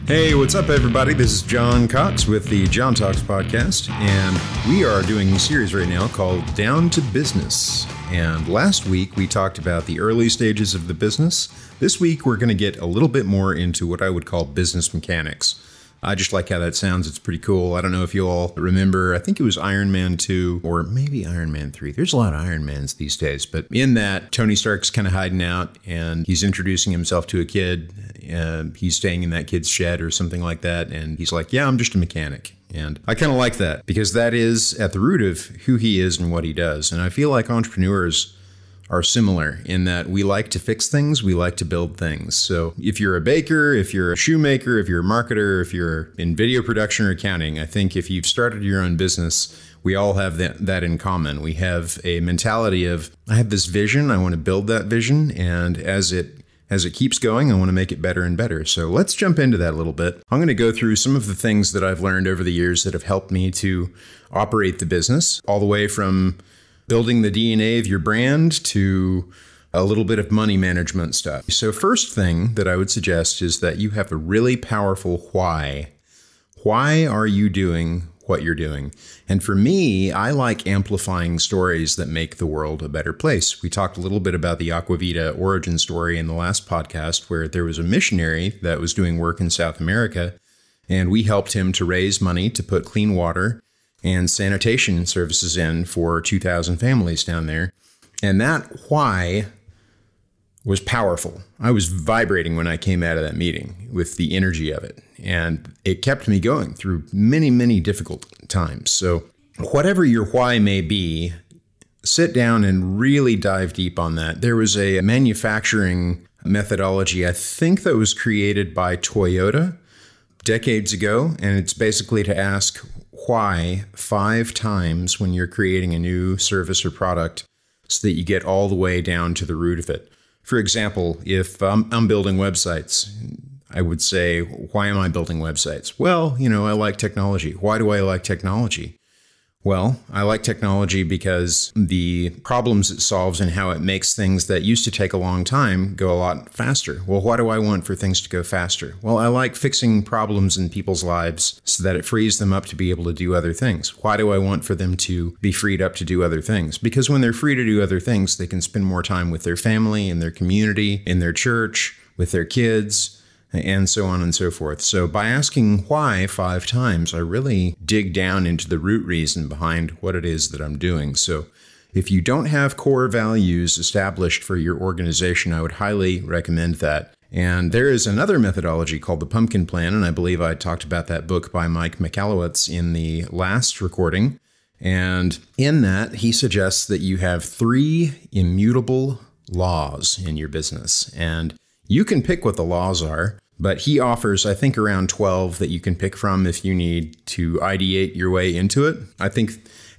Hey, what's up, everybody? This is John Cox with the John Talks podcast, and we are doing a series right now called Down to Business. And last week, we talked about the early stages of the business. This week, we're going to get a little bit more into what I would call business mechanics. I just like how that sounds. It's pretty cool. I don't know if you all remember, I think it was Iron Man 2 or maybe Iron Man 3. There's a lot of Iron Mans these days. But in that, Tony Stark's kind of hiding out and he's introducing himself to a kid. He's staying in that kid's shed or something like that. And he's like, yeah, I'm just a mechanic. And I kind of like that because that is at the root of who he is and what he does. And I feel like entrepreneurs are similar in that we like to fix things, we like to build things. So if you're a baker, if you're a shoemaker, if you're a marketer, if you're in video production or accounting, I think if you've started your own business, we all have that in common. We have a mentality of, I have this vision, I want to build that vision, and as it keeps going, I want to make it better and better. So let's jump into that a little bit. I'm going to go through some of the things that I've learned over the years that have helped me to operate the business, all the way from building the DNA of your brand to a little bit of money management stuff. So first thing that I would suggest is that you have a really powerful why. Why are you doing what you're doing? And for me, I like amplifying stories that make the world a better place. We talked a little bit about the Aquavita origin story in the last podcast, where there was a missionary that was doing work in South America, and we helped him to raise money to put clean water and sanitation services in for 2,000 families down there. And that why was powerful. I was vibrating when I came out of that meeting with the energy of it. And it kept me going through many, many difficult times. So whatever your why may be, sit down and really dive deep on that. There was a manufacturing methodology, I think, that was created by Toyota decades ago. And it's basically to ask why 5 times when you're creating a new service or product so that you get all the way down to the root of it. For example, if I'm building websites, I would say, why am I building websites? Well, I like technology. Why do I like technology? Well, I like technology because the problems it solves and how it makes things that used to take a long time go a lot faster. Well, why do I want for things to go faster? Well, I like fixing problems in people's lives so that it frees them up to be able to do other things. Why do I want for them to be freed up to do other things? Because when they're free to do other things, they can spend more time with their family, in their community, in their church, with their kids, and so on and so forth. So by asking why 5 times, I really dig down into the root reason behind what it is that I'm doing. So if you don't have core values established for your organization, I would highly recommend that. And there is another methodology called the Pumpkin Plan, and I believe I talked about that book by Mike Michalowicz in the last recording. And in that, he suggests that you have 3 immutable laws in your business. And you can pick what the laws are, but he offers, I think, around 12 that you can pick from if you need to ideate your way into it. I think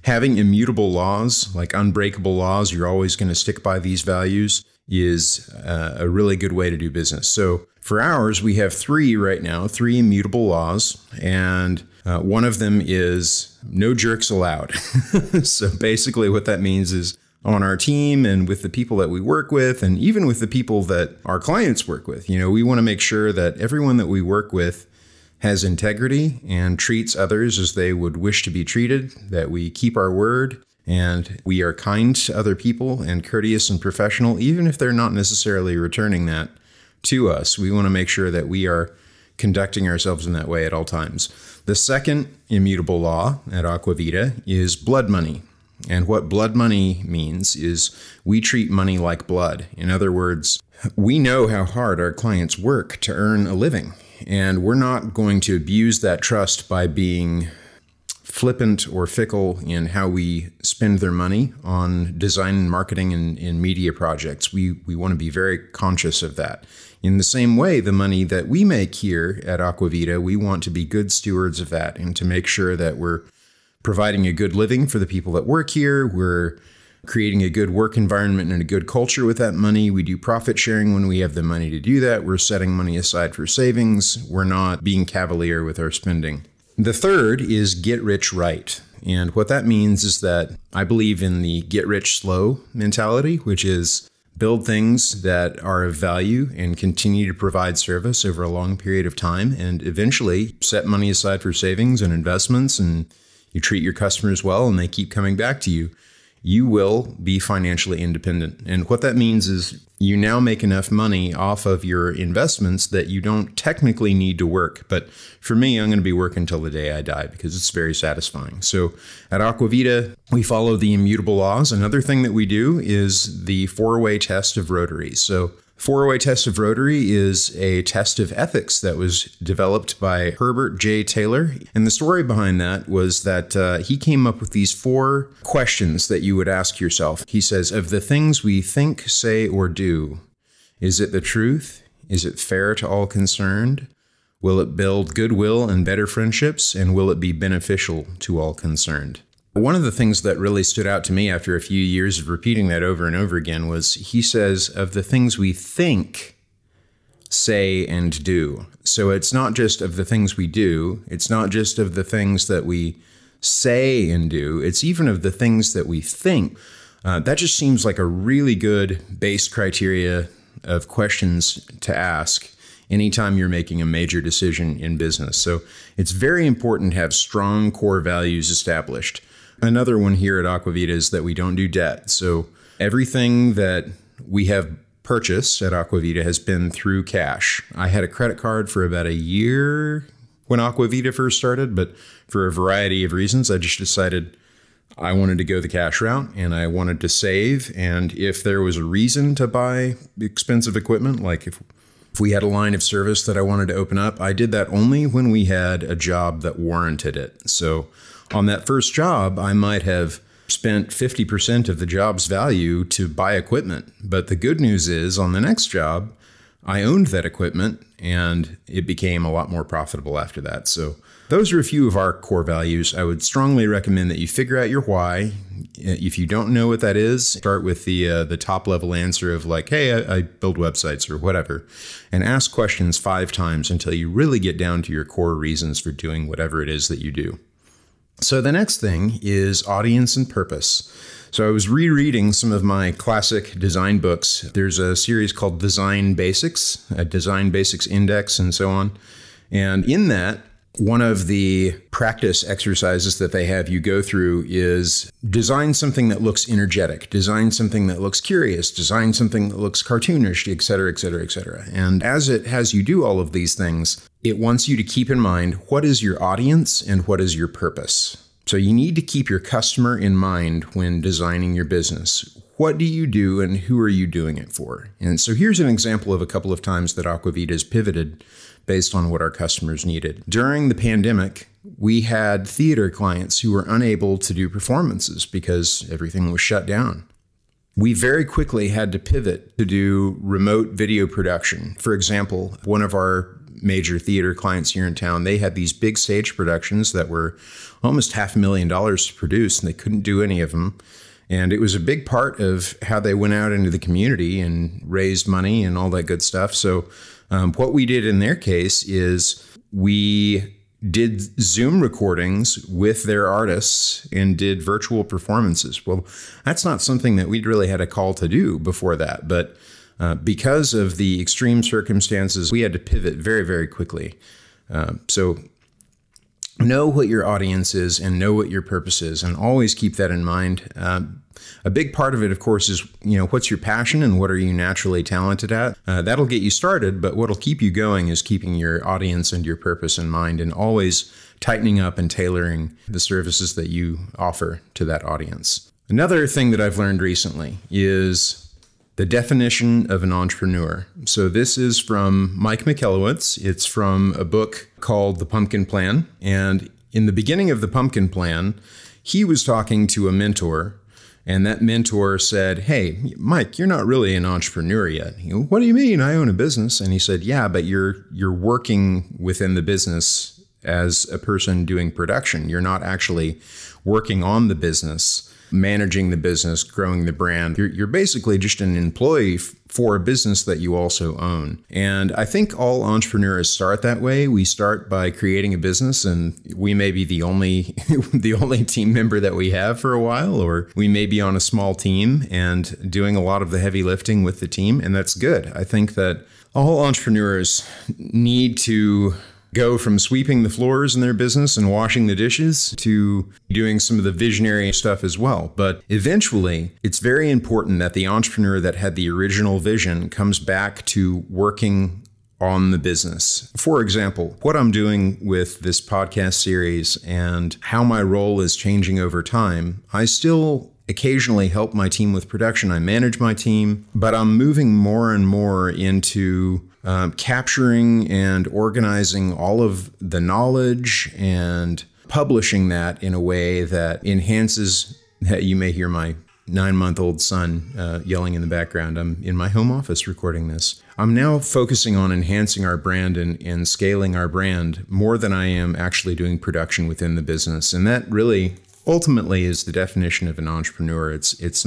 having immutable laws, like unbreakable laws, you're always going to stick by these values, is a really good way to do business. So for ours, we have 3 right now, 3 immutable laws, and one of them is no jerks allowed. So basically what that means is, on our team and with the people that we work with, and even with the people that our clients work with, we want to make sure that everyone that we work with has integrity and treats others as they would wish to be treated, that we keep our word, and we are kind to other people and courteous and professional, even if they're not necessarily returning that to us. We want to make sure that we are conducting ourselves in that way at all times. The second immutable law at Aquavita is blood money. And what blood money means is we treat money like blood. In other words, we know how hard our clients work to earn a living, and we're not going to abuse that trust by being flippant or fickle in how we spend their money on design and marketing and media projects. We want to be very conscious of that. In the same way, the money that we make here at Aquavita, we want to be good stewards of that and to make sure that we're providing a good living for the people that work here. We're creating a good work environment and a good culture with that money. We do profit sharing when we have the money to do that. We're setting money aside for savings. We're not being cavalier with our spending. The third is get rich right. And what that means is that I believe in the get rich slow mentality, which is build things that are of value and continue to provide service over a long period of time, and eventually set money aside for savings and investments, and you treat your customers well and they keep coming back to you, you will be financially independent. And what that means is you now make enough money off of your investments that you don't technically need to work. But for me, I'm going to be working till the day I die because it's very satisfying. So at Aquavita, we follow the immutable laws. Another thing that we do is the four-way test of Rotary. So four-way test of Rotary is a test of ethics that was developed by Herbert J. Taylor. And the story behind that was that he came up with these 4 questions that you would ask yourself. He says, of the things we think, say, or do, is it the truth? Is it fair to all concerned? Will it build goodwill and better friendships? And will it be beneficial to all concerned? One of the things that really stood out to me after a few years of repeating that over and over again was he says, of the things we think, say, and do. So it's not just of the things we do. It's not just of the things that we say and do. It's even of the things that we think. That just seems like a really good base criteria of questions to ask anytime you're making a major decision in business. So it's very important to have strong core values established. Another one here at Aquavita is that we don't do debt. So everything that we have purchased at Aquavita has been through cash. I had a credit card for about a year when Aquavita first started, but for a variety of reasons, I just decided I wanted to go the cash route and I wanted to save. And if there was a reason to buy expensive equipment, like if we had a line of service that I wanted to open up, I did that only when we had a job that warranted it. So on that first job, I might have spent 50% of the job's value to buy equipment. But the good news is on the next job, I owned that equipment and it became a lot more profitable after that. So those are a few of our core values. I would strongly recommend that you figure out your why. If you don't know what that is, start with the top level answer of like, hey, I build websites or whatever, and ask questions 5 times until you really get down to your core reasons for doing whatever it is that you do. So the next thing is audience and purpose. So I was rereading some of my classic design books. There's a series called Design Basics, a Design Basics Index, and so on. And in that, one of the practice exercises that they have you go through is design something that looks energetic, design something that looks curious, design something that looks cartoonish, et cetera, et cetera, et cetera. And as it has you do all of these things, it wants you to keep in mind what is your audience and what is your purpose. So you need to keep your customer in mind when designing your business. What do you do and who are you doing it for? And so here's an example of a couple of times that Aquavita has pivoted based on what our customers needed. During the pandemic, we had theater clients who were unable to do performances because everything was shut down. We very quickly had to pivot to do remote video production. For example, one of our major theater clients here in town, they had these big stage productions that were almost $500,000 to produce, and they couldn't do any of them. And it was a big part of how they went out into the community and raised money and all that good stuff. So what we did in their case is we did Zoom recordings with their artists and did virtual performances. Well, that's not something that we'd really had a call to do before that. But because of the extreme circumstances, we had to pivot very, very quickly. So know what your audience is and know what your purpose is, and always keep that in mind. A big part of it, of course, is, what's your passion and what are you naturally talented at? That'll get you started, but what'll keep you going is keeping your audience and your purpose in mind and always tightening up and tailoring the services that you offer to that audience. Another thing that I've learned recently is the definition of an entrepreneur. So this is from Mike Michalowicz. It's from a book called The Pumpkin Plan. And in the beginning of The Pumpkin Plan, he was talking to a mentor, and that mentor said, hey, Mike, you're not really an entrepreneur yet. What do you mean? I own a business. And he said, yeah, but you're working within the business as a person doing production. You're not actually working on the business. managing the business, growing the brand. You're basically just an employee for a business that you also own. And I think all entrepreneurs start that way. We start by creating a business, and we may be the only the only team member that we have for a while, or we may be on a small team and doing a lot of the heavy lifting with the team, and that's good. I think that all entrepreneurs need to go from sweeping the floors in their business and washing the dishes to doing some of the visionary stuff as well. But eventually, it's very important that the entrepreneur that had the original vision comes back to working on the business. For example, what I'm doing with this podcast series and how my role is changing over time, I still occasionally help my team with production. I manage my team, but I'm moving more and more into capturing and organizing all of the knowledge and publishing that in a way that enhances that. You may hear my 9-month-old son yelling in the background. I'm in my home office recording this. I'm now focusing on enhancing our brand and scaling our brand more than I am actually doing production within the business. And that really ultimately is the definition of an entrepreneur. It's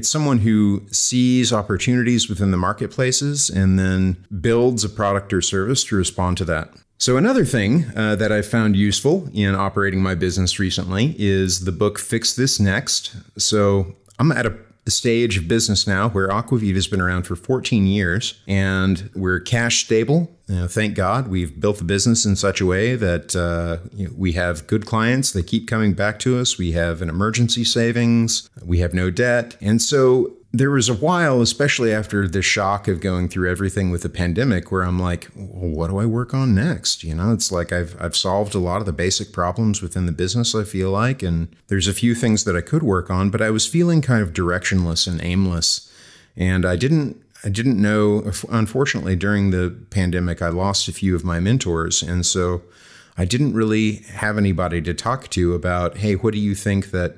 someone who sees opportunities within the marketplaces and then builds a product or service to respond to that. So another thing that I found useful in operating my business recently is the book Fix This Next. So I'm at a stage of business now where Aquavit has been around for 14 years and we're cash stable. Thank God we've built the business in such a way that we have good clients. They keep coming back to us. We have an emergency savings. We have no debt. And so there was a while, especially after the shock of going through everything with the pandemic, where I'm like, well, what do I work on next? It's like I've solved a lot of the basic problems within the business, I feel like, and there's a few things that I could work on, but I was feeling kind of directionless and aimless. And I didn't know, unfortunately, during the pandemic, I lost a few of my mentors. And so I didn't really have anybody to talk to about, hey, what do you think that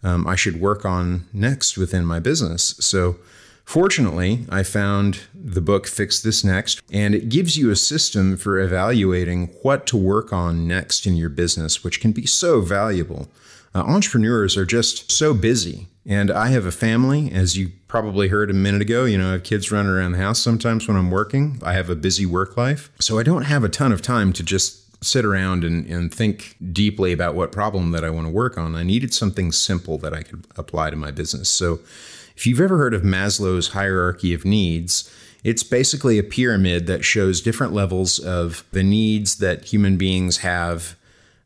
I should work on next within my business? So fortunately, I found the book Fix This Next, and it gives you a system for evaluating what to work on next in your business, which can be so valuable. Entrepreneurs are just so busy. And I have a family, as you probably heard a minute ago. I have kids running around the house sometimes when I'm working. I have a busy work life. So I don't have a ton of time to just sit around and think deeply about what problem that I want to work on. I needed something simple that I could apply to my business. So if you've ever heard of Maslow's hierarchy of needs, it's basically a pyramid that shows different levels of the needs that human beings have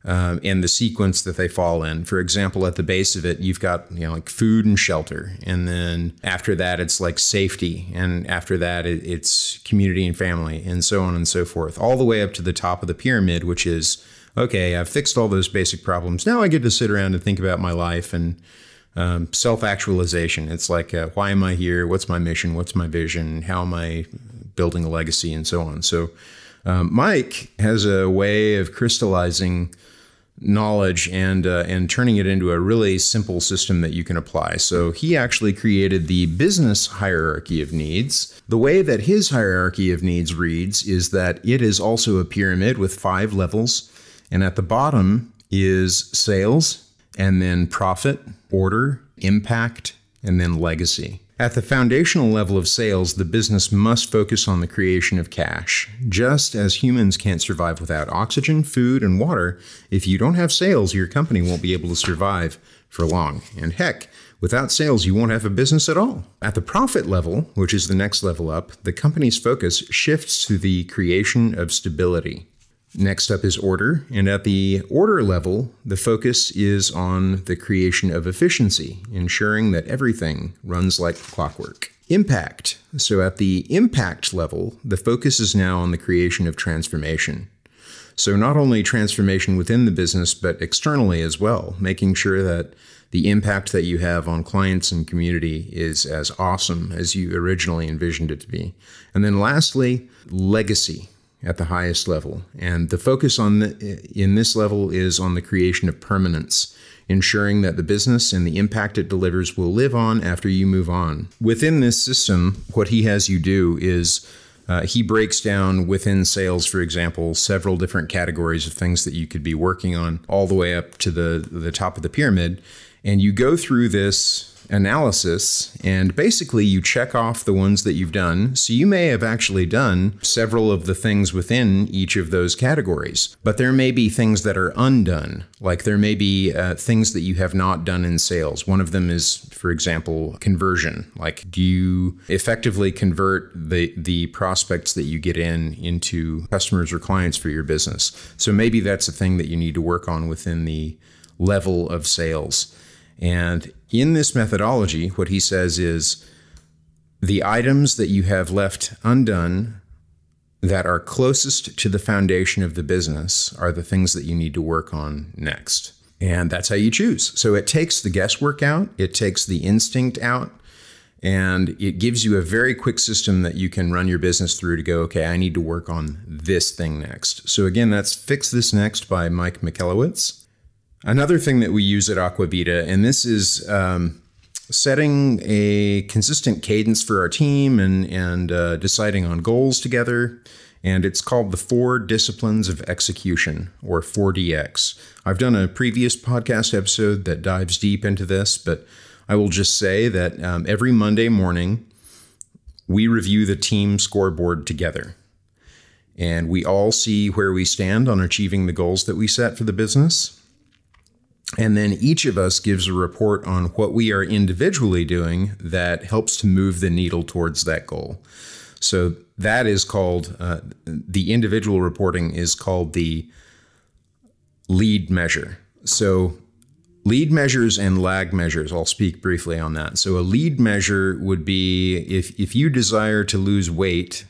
and the sequence that they fall in. For example, at the base of it, you've got like food and shelter. And then after that, it's like safety. And after that, it's community and family, and so on and so forth, all the way up to the top of the pyramid, which is, okay, I've fixed all those basic problems. Now I get to sit around and think about my life and self-actualization. It's like, why am I here? What's my mission? What's my vision? How am I building a legacy, and so on. So Mike has a way of crystallizing knowledge and turning it into a really simple system that you can apply. So he actually created the business hierarchy of needs. The way that his hierarchy of needs reads is that it is also a pyramid with 5 levels. And at the bottom is sales, and then profit, order, impact, and then legacy. At the foundational level of sales, the business must focus on the creation of cash. Just as humans can't survive without oxygen, food, and water, if you don't have sales, your company won't be able to survive for long. And heck, without sales, you won't have a business at all. At the profit level, which is the next level up, the company's focus shifts to the creation of stability. Next up is order, and at the order level, the focus is on the creation of efficiency, ensuring that everything runs like clockwork. Impact. So at the impact level, the focus is now on the creation of transformation. So not only transformation within the business, but externally as well, making sure that the impact that you have on clients and community is as awesome as you originally envisioned it to be. And then lastly, legacy at the highest level. And the focus in this level is on the creation of permanence, ensuring that the business and the impact it delivers will live on after you move on. Within this system, what he has you do is he breaks down within sales, for example, several different categories of things that you could be working on all the way up to the top of the pyramid. And you go through this analysis, and basically you check off the ones that you've done. So you may have actually done several of the things within each of those categories, but there may be things that are undone. Like there may be things that you have not done in sales. One of them is, for example, conversion. Like, do you effectively convert the prospects that you get into customers or clients for your business? So maybe that's a thing that you need to work on within the level of sales. And in this methodology, what he says is the items that you have left undone that are closest to the foundation of the business are the things that you need to work on next. And that's how you choose. So it takes the guesswork out, it takes the instinct out, and it gives you a very quick system that you can run your business through to go, okay, I need to work on this thing next. So again, that's Fix This Next by Mike Michalowicz. Another thing that we use at Aquavita, and this is setting a consistent cadence for our team and deciding on goals together. And it's called the 4 Disciplines of Execution, or 4DX. I've done a previous podcast episode that dives deep into this, but I will just say that every Monday morning, we review the team scoreboard together. And we all see where we stand on achieving the goals that we set for the business. And then each of us gives a report on what we are individually doing that helps to move the needle towards that goal. So that is called, the individual reporting is called the lead measure. So lead measures and lag measures, I'll speak briefly on that. So a lead measure would be if you desire to lose weight,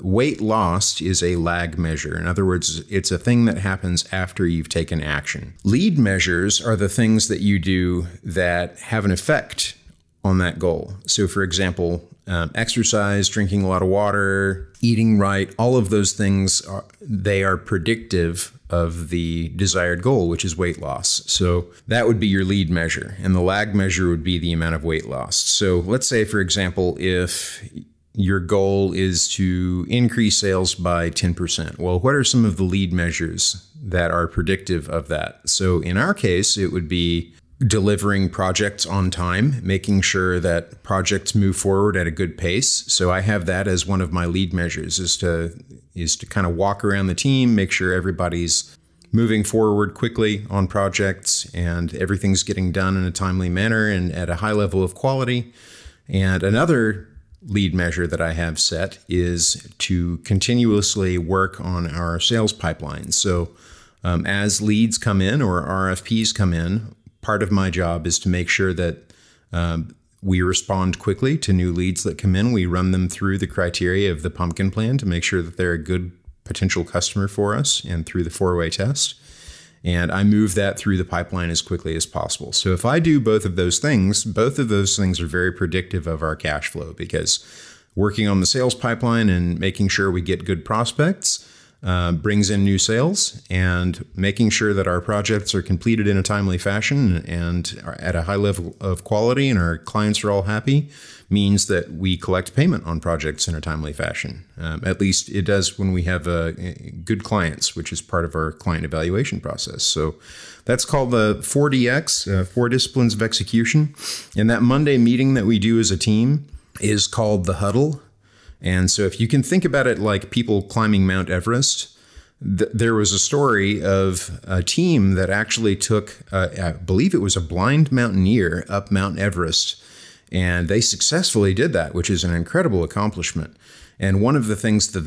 weight lost is a lag measure. In other words, it's a thing that happens after you've taken action. Lead measures are the things that you do that have an effect on that goal. So for example, exercise, drinking a lot of water, eating right, all of those things, they are predictive of the desired goal, which is weight loss. So that would be your lead measure. And the lag measure would be the amount of weight lost. So let's say, for example, if your goal is to increase sales by 10%. Well, what are some of the lead measures that are predictive of that? So in our case, it would be delivering projects on time, making sure that projects move forward at a good pace. So I have that as one of my lead measures, is to kind of walk around the team, make sure everybody's moving forward quickly on projects and everything's getting done in a timely manner and at a high level of quality. And another lead measure that I have set is to continuously work on our sales pipeline. So as leads come in or RFPs come in, part of my job is to make sure that we respond quickly to new leads that come in. We run them through the criteria of the pumpkin plan to make sure that they're a good potential customer for us and through the 4-way test. And I move that through the pipeline as quickly as possible. So if I do both of those things are very predictive of our cash flow, because working on the sales pipeline and making sure we get good prospects brings in new sales, and making sure that our projects are completed in a timely fashion and are at a high level of quality and our clients are all happy means that we collect payment on projects in a timely fashion. At least it does when we have good clients, which is part of our client evaluation process. So that's called the 4DX, 4 Disciplines of Execution. And that Monday meeting that we do as a team is called the huddle. And so if you can think about it like people climbing Mount Everest, there was a story of a team that actually took, I believe it was a blind mountaineer up Mount Everest. And they successfully did that, which is an incredible accomplishment. And one of the things that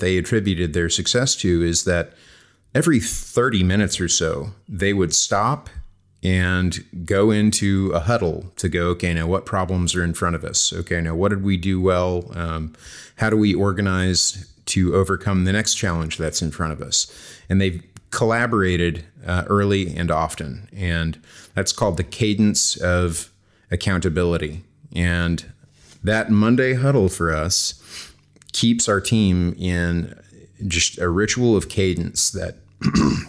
they attributed their success to is that every 30 minutes or so, they would stop and go into a huddle to go, okay, now what problems are in front of us? Okay, now what did we do well? How do we organize to overcome the next challenge that's in front of us? And they've collaborated early and often. And that's called the cadence of accountability. And that Monday huddle for us keeps our team in just a ritual of cadence that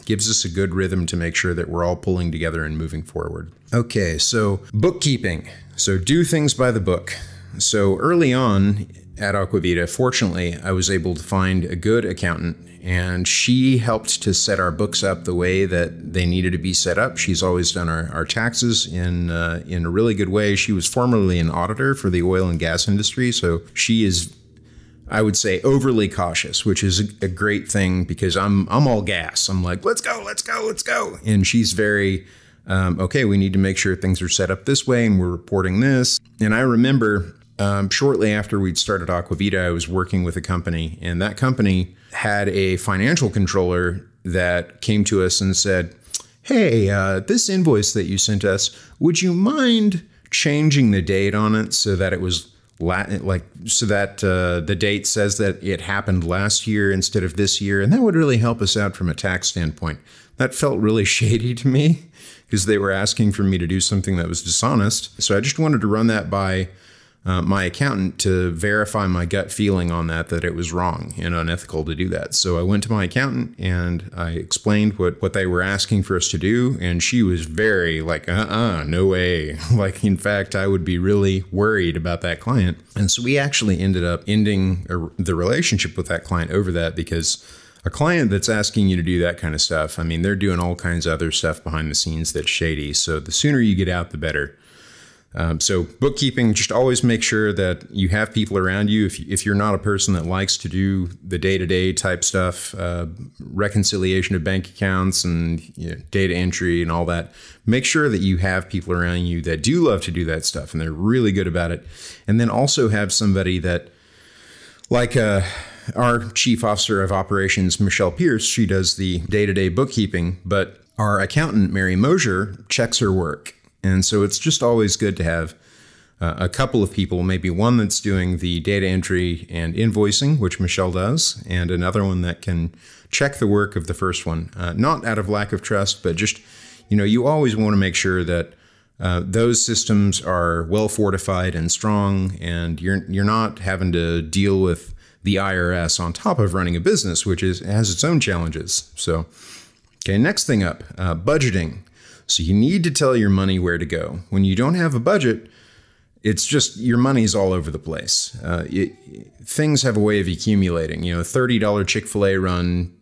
gives us a good rhythm to make sure that we're all pulling together and moving forward. Okay, so bookkeeping. So do things by the book. So early on at Aquavita, fortunately, I was able to find a good accountant, and she helped to set our books up the way that they needed to be set up. She's always done our taxes in a really good way. She was formerly an auditor for the oil and gas industry, so she is, I would say, overly cautious, which is a great thing because I'm all gas. I'm like, let's go. And she's very, okay, we need to make sure things are set up this way and we're reporting this. And I remember shortly after we'd started Aquavita, I was working with a company, and that company had a financial controller that came to us and said, hey, this invoice that you sent us, would you mind changing the date on it so that it was the date says that it happened last year instead of this year? And that would really help us out from a tax standpoint. That felt really shady to me because they were asking for me to do something that was dishonest. So I just wanted to run that by my accountant to verify my gut feeling on that it was wrong and unethical to do that. So I went to my accountant and I explained what they were asking for us to do. And she was very like, no way. Like, in fact, I would be really worried about that client. And so we actually ended up ending the relationship with that client over that, because a client that's asking you to do that kind of stuff, I mean, they're doing all kinds of other stuff behind the scenes that's shady. So the sooner you get out, the better. So bookkeeping, just always make sure that you have people around you. If you're not a person that likes to do the day-to-day type stuff, reconciliation of bank accounts and data entry and all that, make sure that you have people around you that do love to do that stuff and they're really good about it. And then also have somebody that, like our Chief Officer of Operations, Michelle Pierce, she does the day-to-day bookkeeping, but our accountant, Mary Mosier, checks her work. And so it's just always good to have a couple of people, maybe one that's doing the data entry and invoicing, which Michelle does, and another one that can check the work of the first one. Not out of lack of trust, but just, you always want to make sure that those systems are well fortified and strong, and you're not having to deal with the IRS on top of running a business, which has its own challenges. So, okay, next thing up, budgeting. So you need to tell your money where to go. When you don't have a budget, it's just your money's all over the place. Things have a way of accumulating. $30 Chick-fil-A run,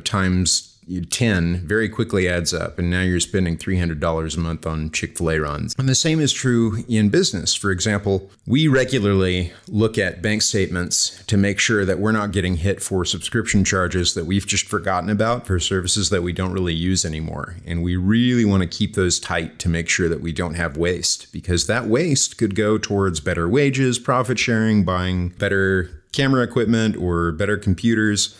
times 10 very quickly adds up, and now you're spending $300 a month on Chick-fil-A runs. And the same is true in business. For example, we regularly look at bank statements to make sure that we're not getting hit for subscription charges that we've just forgotten about for services that we don't really use anymore. And we really want to keep those tight to make sure that we don't have waste, because that waste could go towards better wages, profit sharing, buying better camera equipment or better computers.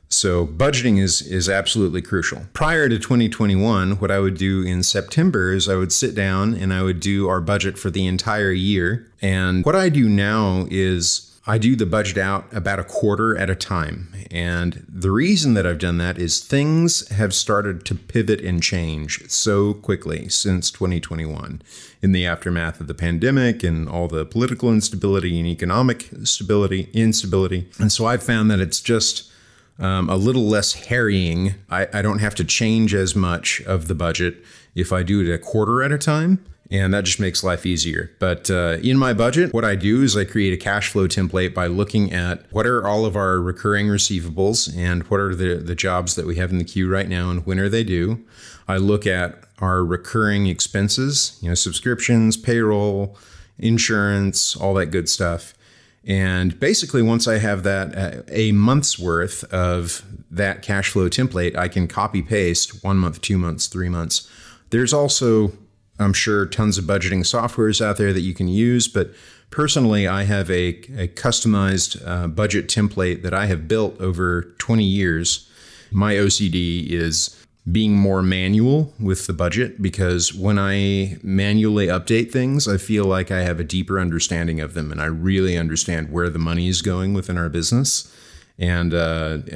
So budgeting is absolutely crucial. Prior to 2021, what I would do in September is I would sit down and I would do our budget for the entire year. And what I do now is I do the budget out about a quarter at a time. And the reason that I've done that is things have started to pivot and change so quickly since 2021 in the aftermath of the pandemic and all the political instability and economic instability. And so I've found that it's just a little less harrying. I don't have to change as much of the budget if I do it a quarter at a time, and that just makes life easier. But in my budget, what I do is I create a cash flow template by looking at what are all of our recurring receivables and what are the jobs that we have in the queue right now and when are they due. I look at our recurring expenses, subscriptions, payroll, insurance, all that good stuff. And basically, once I have that, a month's worth of that cash flow template, I can copy paste 1 month, 2 months, 3 months. There's also, I'm sure, tons of budgeting softwares out there that you can use. But personally, I have a customized budget template that I have built over 20 years. My OCD is being more manual with the budget, because when I manually update things, I feel like I have a deeper understanding of them and I really understand where the money is going within our business. And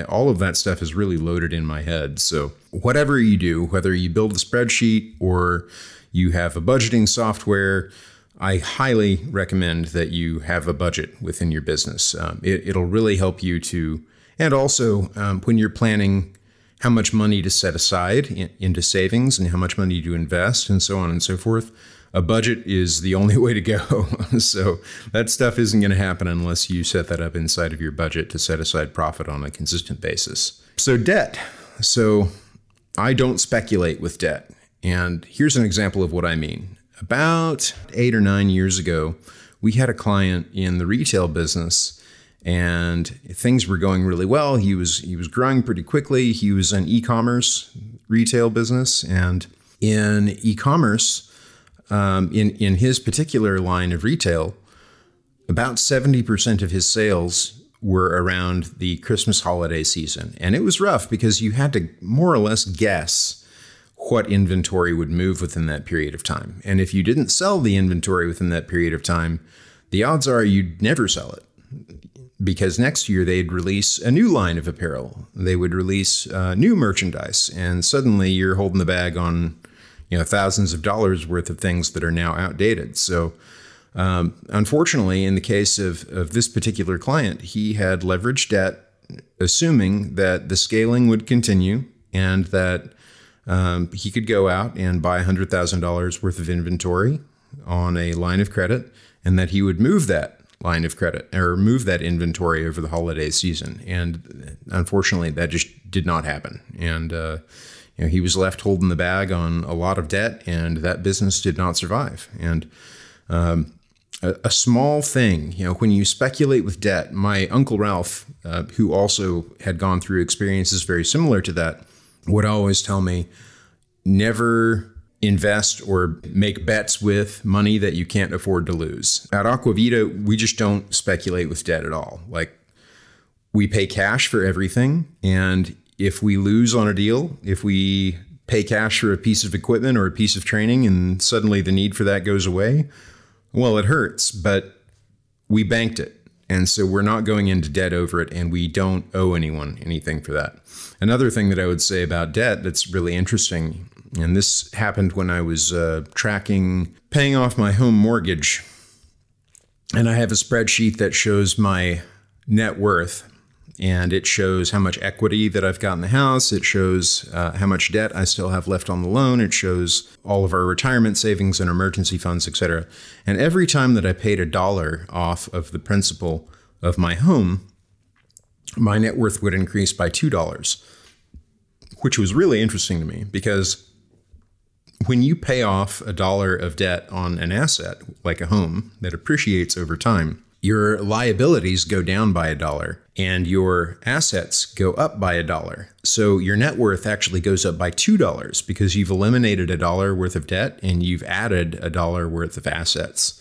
all of that stuff is really loaded in my head. So whatever you do, whether you build a spreadsheet or you have a budgeting software, I highly recommend that you have a budget within your business. It'll really help you to, and also when you're planning how much money to set aside into savings and how much money to invest and so on and so forth. a budget is the only way to go. So that stuff isn't going to happen unless you set that up inside of your budget to set aside profit on a consistent basis. So debt. So I don't speculate with debt. And here's an example of what I mean. About 8 or 9 years ago, we had a client in the retail business and things were going really well. He was growing pretty quickly. He was an e-commerce retail business, and in e-commerce, in his particular line of retail, about 70% of his sales were around the Christmas holiday season. And it was rough because you had to more or less guess what inventory would move within that period of time. And if you didn't sell the inventory within that period of time, the odds are you'd never sell it, because next year they'd release a new line of apparel. They would release new merchandise, and suddenly you're holding the bag on, thousands of dollars worth of things that are now outdated. So unfortunately, in the case of this particular client, he had leveraged debt, assuming that the scaling would continue and that he could go out and buy $100,000 worth of inventory on a line of credit, and that he would move that line of credit or move that inventory over the holiday season. And unfortunately, that just did not happen. And he was left holding the bag on a lot of debt, and that business did not survive. And a small thing, when you speculate with debt, my Uncle Ralph, who also had gone through experiences very similar to that, would always tell me, never invest or make bets with money that you can't afford to lose. At Aquavita, we just don't speculate with debt at all. Like, we pay cash for everything. And if we lose on a deal, if we pay cash for a piece of equipment or a piece of training and suddenly the need for that goes away, well, it hurts, but we banked it. And so we're not going into debt over it, and we don't owe anyone anything for that. Another thing that I would say about debt that's really interesting, and this happened when I was paying off my home mortgage, and I have a spreadsheet that shows my net worth, and it shows how much equity that I've got in the house. It shows how much debt I still have left on the loan. It shows all of our retirement savings and emergency funds, etc. And every time that I paid $1 off of the principal of my home, my net worth would increase by $2, which was really interesting to me, because when you pay off $1 of debt on an asset like a home that appreciates over time, your liabilities go down by $1 and your assets go up by $1. So your net worth actually goes up by $2 because you've eliminated $1 worth of debt and you've added $1 worth of assets,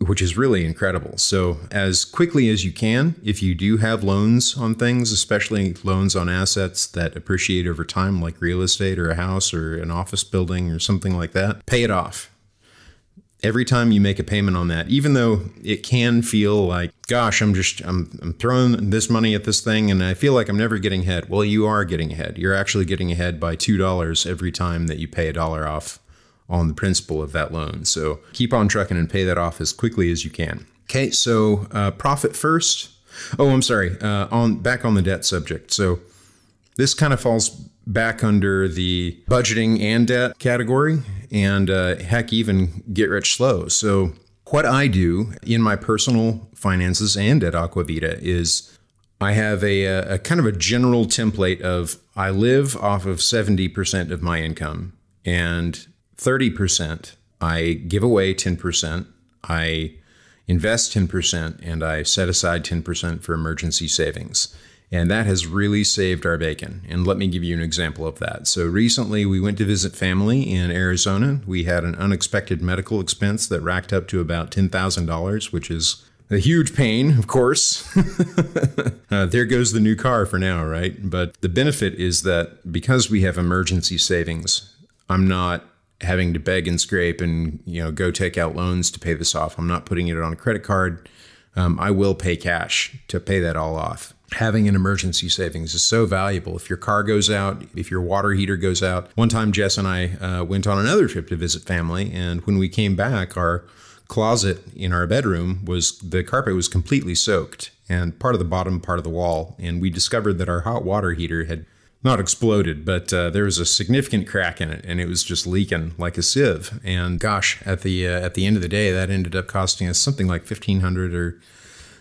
which is really incredible. So as quickly as you can, if you do have loans on things, especially loans on assets that appreciate over time, like real estate or a house or an office building or something like that, pay it off. Every time you make a payment on that, even though it can feel like, gosh, I'm throwing this money at this thing and I feel like I'm never getting ahead. Well, you are getting ahead. You're actually getting ahead by $2 every time that you pay $1 off on the principal of that loan. So keep on trucking and pay that off as quickly as you can. Okay, so profit first. Oh, I'm sorry. Back on the debt subject. So this kind of falls back under the budgeting and debt category, and heck, even get rich slow. So what I do in my personal finances and at Aquavita is I have a kind of a general template of I live off of 70% of my income, and 30% I give away 10%, I invest 10%, and I set aside 10% for emergency savings. And that has really saved our bacon. And let me give you an example of that. So recently we went to visit family in Arizona. We had an unexpected medical expense that racked up to about $10,000, which is a huge pain, of course. There goes the new car for now, right? But the benefit is that because we have emergency savings, I'm not having to beg and scrape and go take out loans to pay this off. I'm not putting it on a credit card. I will pay cash to pay that all off. Having an emergency savings is so valuable. If your car goes out, if your water heater goes out. One time, Jess and I went on another trip to visit family, and when we came back, our closet in our bedroom the carpet was completely soaked, and part of the bottom part of the wall, and we discovered that our hot water heater had not exploded, but there was a significant crack in it, and it was just leaking like a sieve. And gosh, at the end of the day, that ended up costing us something like $1,500 or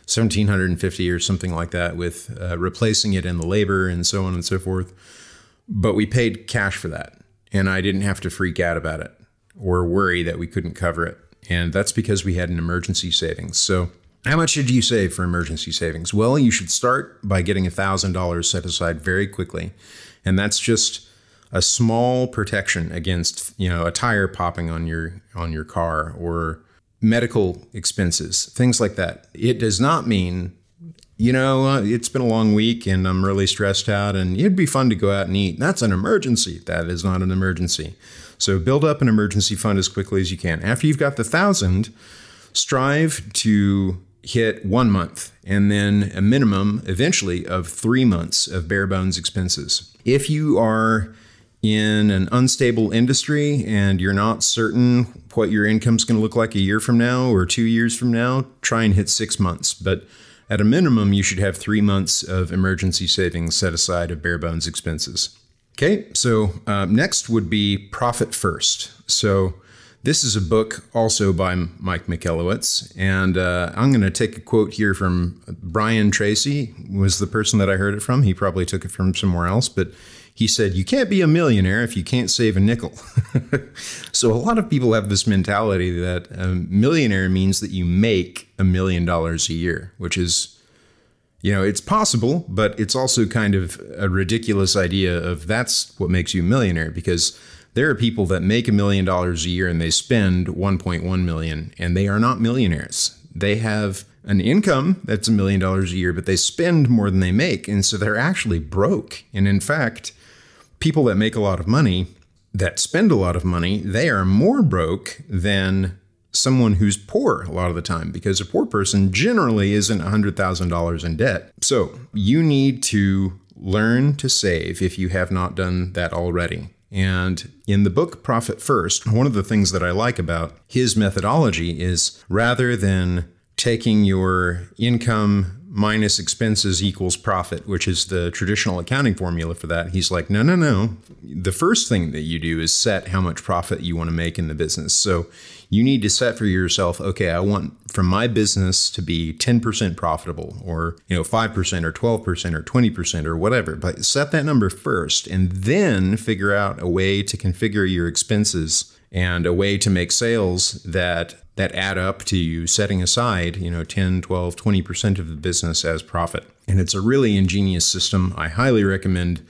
$1,750 or something like that, with replacing it in the labor and so on and so forth. But we paid cash for that, and I didn't have to freak out about it or worry that we couldn't cover it. And that's because we had an emergency savings. So how much should you save for emergency savings? Well, you should start by getting $1,000 set aside very quickly. And that's just a small protection against, a tire popping on your car, or medical expenses, things like that. It does not mean, it's been a long week and I'm really stressed out and it'd be fun to go out and eat. That's an emergency. That is not an emergency. So build up an emergency fund as quickly as you can. After you've got the 1,000, strive to hit 1 month and then a minimum eventually of 3 months of bare bones expenses. If you are in an unstable industry and you're not certain what your income's going to look like a year from now or 2 years from now, try and hit 6 months. But at a minimum, you should have 3 months of emergency savings set aside of bare bones expenses. Okay, so next would be Profit First. So this is a book also by Mike Michalowicz, and I'm going to take a quote here from Brian Tracy, was the person that I heard it from. He probably took it from somewhere else, but he said, "You can't be a millionaire if you can't save a nickel." So a lot of people have this mentality that a millionaire means that you make $1 million a year, which is, it's possible, but it's also kind of a ridiculous idea of that's what makes you a millionaire, because there are people that make $1 million a year and they spend 1.1 million, and they are not millionaires. They have an income that's $1 million a year, but they spend more than they make. And so they're actually broke. And in fact, people that make a lot of money, that spend a lot of money, they are more broke than someone who's poor a lot of the time, because a poor person generally isn't $100,000 in debt. So you need to learn to save if you have not done that already. And in the book Profit First, one of the things that I like about his methodology is, rather than taking your income minus expenses equals profit, which is the traditional accounting formula for that, he's like, no. The first thing that you do is set how much profit you want to make in the business. So you need to set for yourself, okay, I want from my business to be 10% profitable, or 5% or 12% or 20% or whatever. But set that number first, and then figure out a way to configure your expenses and a way to make sales that add up to you setting aside 10, 12, 20% of the business as profit. And it's a really ingenious system. I highly recommend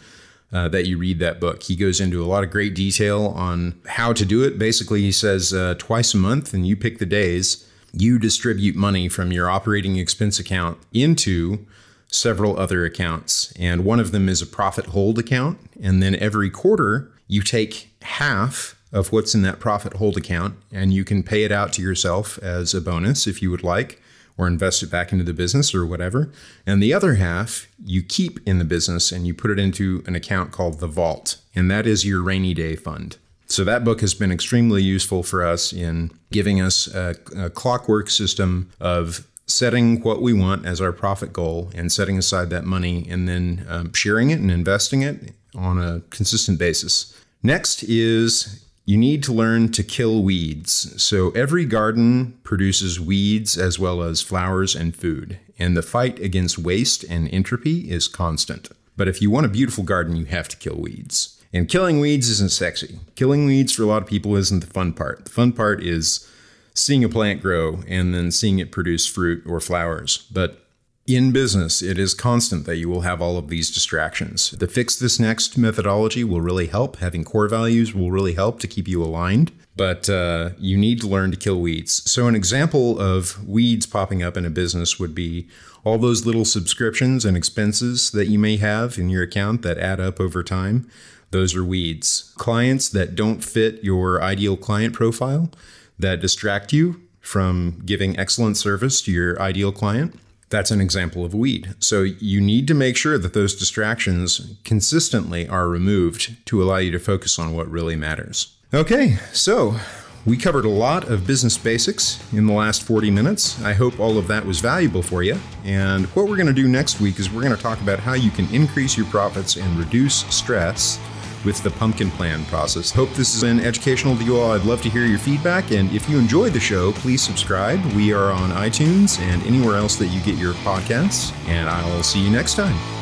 that you read that book. He goes into a lot of great detail on how to do it. Basically, he says twice a month, and you pick the days, you distribute money from your operating expense account into several other accounts. And one of them is a profit hold account. And then every quarter, you take half of what's in that profit hold account, and you can pay it out to yourself as a bonus if you would like, or invest it back into the business or whatever. And the other half you keep in the business and you put it into an account called the vault. And that is your rainy day fund. So that book has been extremely useful for us in giving us a clockwork system of setting what we want as our profit goal and setting aside that money, and then sharing it and investing it on a consistent basis. Next is, you need to learn to kill weeds. So every garden produces weeds as well as flowers and food, and the fight against waste and entropy is constant. But if you want a beautiful garden, you have to kill weeds. And killing weeds isn't sexy. Killing weeds for a lot of people isn't the fun part. The fun part is seeing a plant grow and then seeing it produce fruit or flowers. But in business, it is constant that you will have all of these distractions. The Fix This Next methodology will really help. Having core values will really help to keep you aligned. But you need to learn to kill weeds. So an example of weeds popping up in a business would be all those little subscriptions and expenses that you may have in your account that add up over time. Those are weeds. Clients that don't fit your ideal client profile, that distract you from giving excellent service to your ideal client, that's an example of a weed. So you need to make sure that those distractions consistently are removed to allow you to focus on what really matters. Okay, so We covered a lot of business basics in the last 40 minutes. I hope all of that was valuable for you. And what we're going to do next week is we're going to talk about how you can increase your profits and reduce stress with the pumpkin plan process. Hope this has been educational to you all. I'd love to hear your feedback. And if you enjoyed the show, please subscribe. We are on iTunes and anywhere else that you get your podcasts. And I'll see you next time.